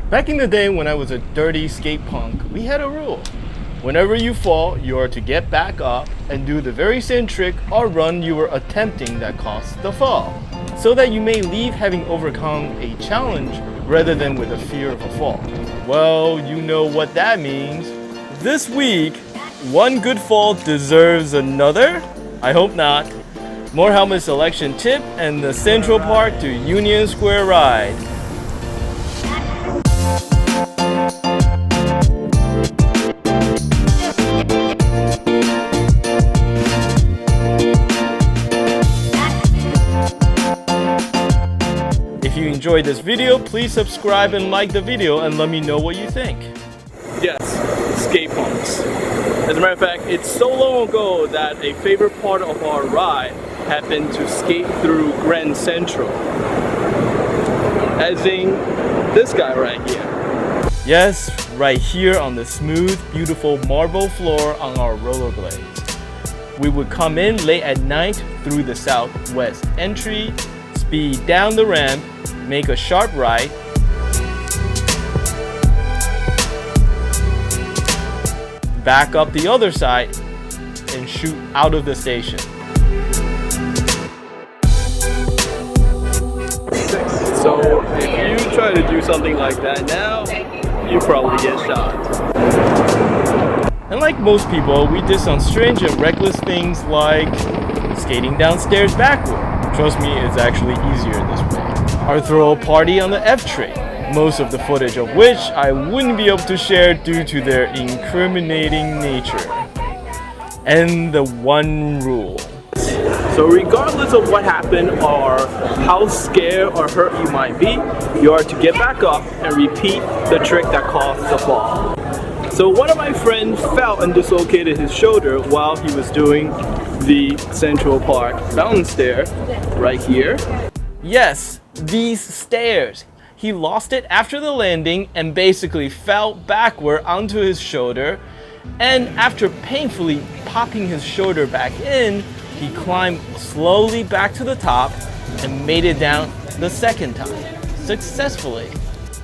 Back in the day when I was a dirty skate punk, we had a rule. Whenever you fall, you are to get back up and do the very same trick or run you were attempting that caused the fall, so that you may leave having overcome a challenge rather than with a fear of a fall. Well, you know what that means. This week, one good fall deserves another? I hope not. More helmet selection tip and the Central Park to Union Square ride. If you enjoyed this video, please subscribe and like the video and let me know what you think. Yes, skate punks. As a matter of fact, it's so long ago that a favorite part of our ride had been to skate through Grand Central. As in this guy right here. Yes, right here on the smooth, beautiful marble floor on our rollerblades. We would come in late at night through the southwest entry, speed down the ramp, make a sharp right, back up the other side, and shoot out of the station. So if you try to do something like that now, you probably get shot. And like most people, we did some strange and reckless things like skating downstairs backward. Trust me, it's actually easier this way. Or throw a party on the F train, most of the footage of which I wouldn't be able to share due to their incriminating nature. And the one rule. So regardless of what happened or how scared or hurt you might be, you are to get back up and repeat the trick that caused the fall. So one of my friends fell and dislocated his shoulder while he was doing the Central Park mountain stair right here. Yes, these stairs. He lost it after the landing and basically fell backward onto his shoulder, and after painfully popping his shoulder back in, he climbed slowly back to the top and made it down the second time, successfully.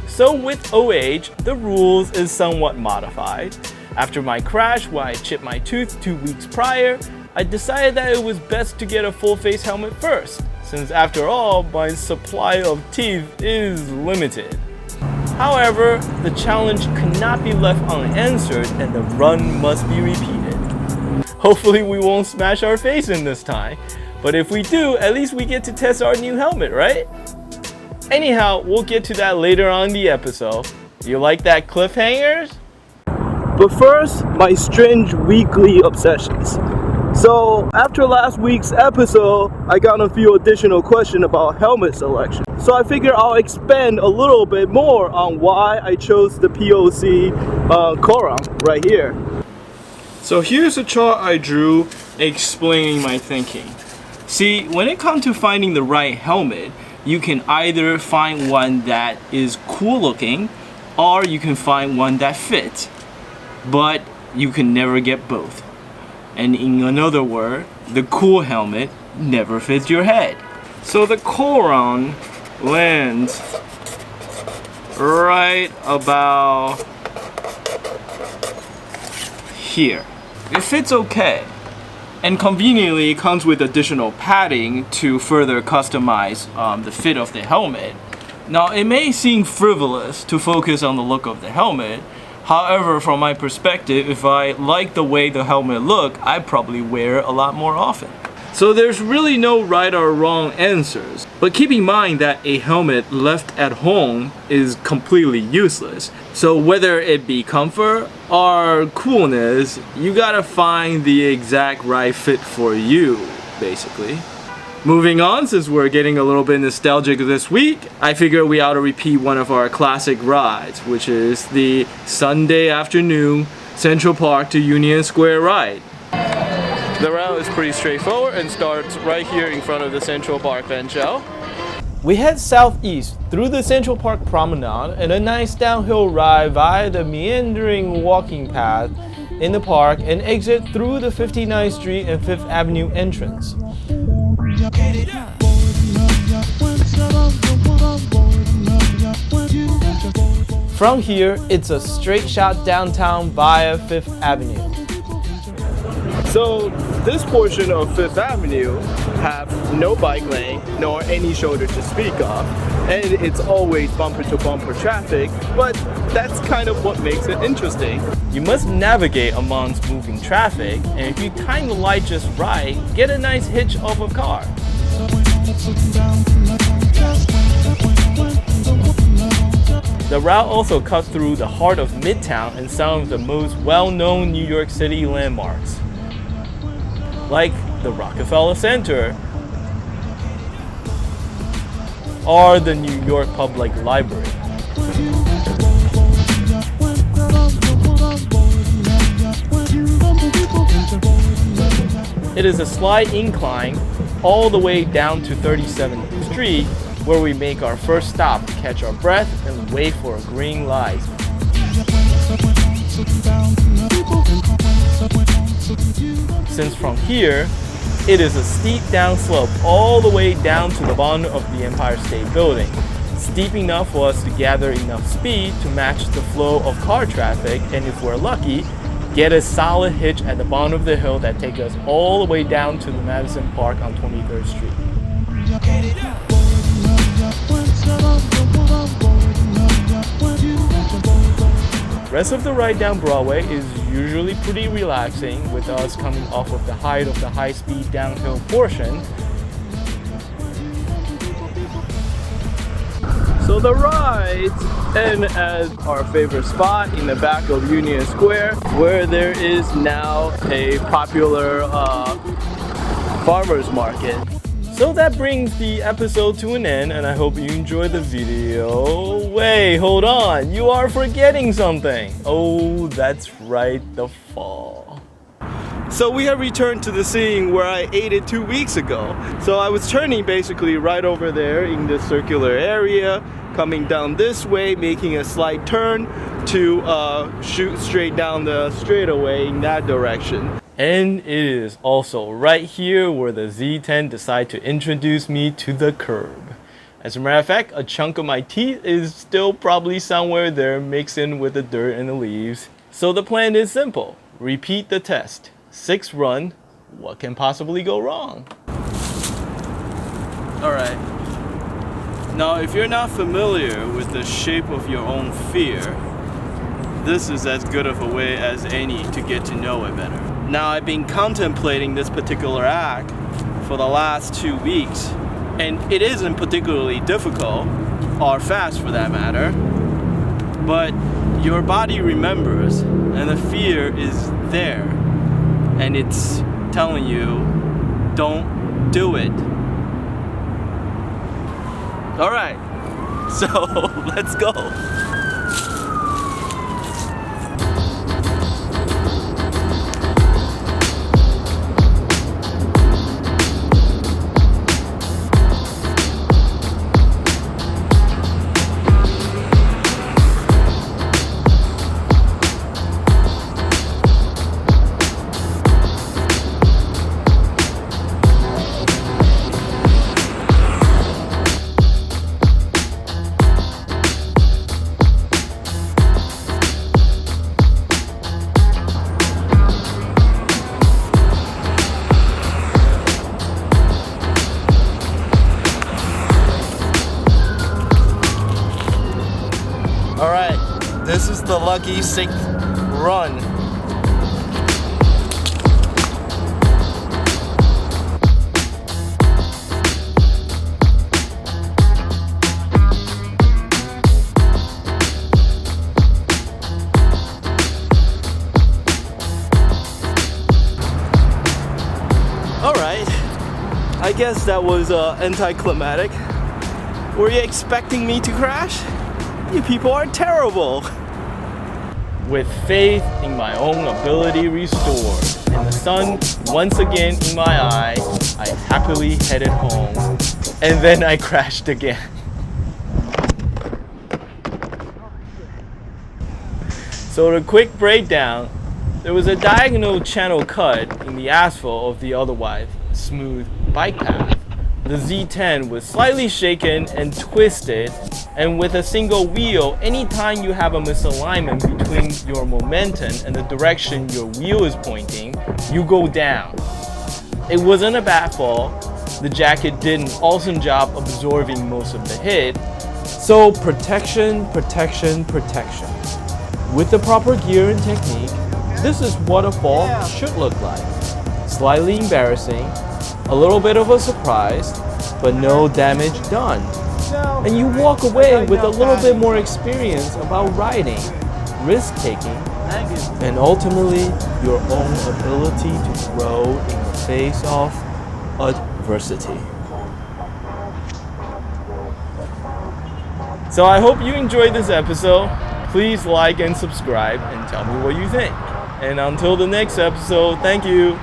So with OH, the rules is somewhat modified. After my crash where I chipped my tooth 2 weeks prior, I decided that it was best to get a full face helmet first, since after all, my supply of teeth is limited. However, the challenge could not be left unanswered and the run must be repeated. Hopefully we won't smash our face in this time, but if we do, at least we get to test our new helmet, right? Anyhow, we'll get to that later on in the episode. You like that cliffhangers? But first, my strange weekly obsessions. So after last week's episode, I got a few additional questions about helmet selection. So I figured I'll expand a little bit more on why I chose the POC Coron right here. So here's a chart I drew explaining my thinking. See, when it comes to finding the right helmet, you can either find one that is cool looking or you can find one that fits. But you can never get both. And in another word, the cool helmet never fits your head. So the Coron lands right about here. It fits okay. And conveniently, it comes with additional padding to further customize the fit of the helmet. Now, it may seem frivolous to focus on the look of the helmet. However, from my perspective, if I like the way the helmet look, I probably wear it a lot more often. So there's really no right or wrong answers. But keep in mind that a helmet left at home is completely useless. So whether it be comfort or coolness, you gotta find the exact right fit for you, basically. Moving on, since we're getting a little bit nostalgic this week, I figured we ought to repeat one of our classic rides, which is the Sunday afternoon Central Park to Union Square ride. The route is pretty straightforward and starts right here in front of the Central Park bench out. We head southeast through the Central Park Promenade and a nice downhill ride via the meandering walking path in the park and exit through the 59th Street and 5th Avenue entrance. From here, it's a straight shot downtown via 5th Avenue. So this portion of 5th Avenue have no bike lane nor any shoulder to speak of, and it's always bumper to bumper traffic, but that's kind of what makes it interesting. You must navigate amongst moving traffic, and if you time the light just right, get a nice hitch off a car. The route also cuts through the heart of Midtown and some of the most well-known New York City landmarks, like the Rockefeller Center or the New York Public Library. It is a slight incline all the way down to 37th Street, where we make our first stop to catch our breath and wait for a green light. Since from here, it is a steep downslope all the way down to the bottom of the Empire State Building, steep enough for us to gather enough speed to match the flow of car traffic, and if we're lucky, get a solid hitch at the bottom of the hill that takes us all the way down to the Madison Park on 23rd Street. Rest of the ride down Broadway is usually pretty relaxing, with us coming off of the height of the high-speed downhill portion. So the ride ends at our favorite spot in the back of Union Square, where there is now a popular farmer's market. So that brings the episode to an end, and I hope you enjoyed the video. Wait, hold on, you are forgetting something. Oh, that's right, the fall. So we have returned to the scene where I ate it 2 weeks ago. So I was turning basically right over there in this circular area, coming down this way, making a slight turn to shoot straight down the straightaway in that direction. And it is also right here where the Z10 decided to introduce me to the curb. As a matter of fact, a chunk of my teeth is still probably somewhere there mixed in with the dirt and the leaves. So the plan is simple. Repeat the test. 6 run. What can possibly go wrong? Alright. Now if you're not familiar with the shape of your own fear, this is as good of a way as any to get to know it better. Now I've been contemplating this particular act for the last 2 weeks, and it isn't particularly difficult, or fast for that matter, but your body remembers, and the fear is there, and it's telling you, don't do it. Alright, so let's go. Alright, this is the lucky 6th run. Alright, I guess that was anticlimactic. Were you expecting me to crash? You people are terrible. With faith in my own ability restored, and the sun once again in my eye, I happily headed home, and then I crashed again. So the quick breakdown, there was a diagonal channel cut in the asphalt of the otherwise smooth bike path, The Z10 was slightly shaken and twisted, and with a single wheel, anytime you have a misalignment between your momentum and the direction your wheel is pointing, you go down. It wasn't a bad fall. The jacket did an awesome job absorbing most of the hit. So protection, protection, protection. With the proper gear and technique, this is what a fall should look like. Slightly embarrassing, a little bit of a surprise, but no damage done. And you walk away with a little bit more experience about riding, risk-taking, and ultimately your own ability to grow in the face of adversity. So I hope you enjoyed this episode. Please like and subscribe and tell me what you think. And until the next episode, thank you.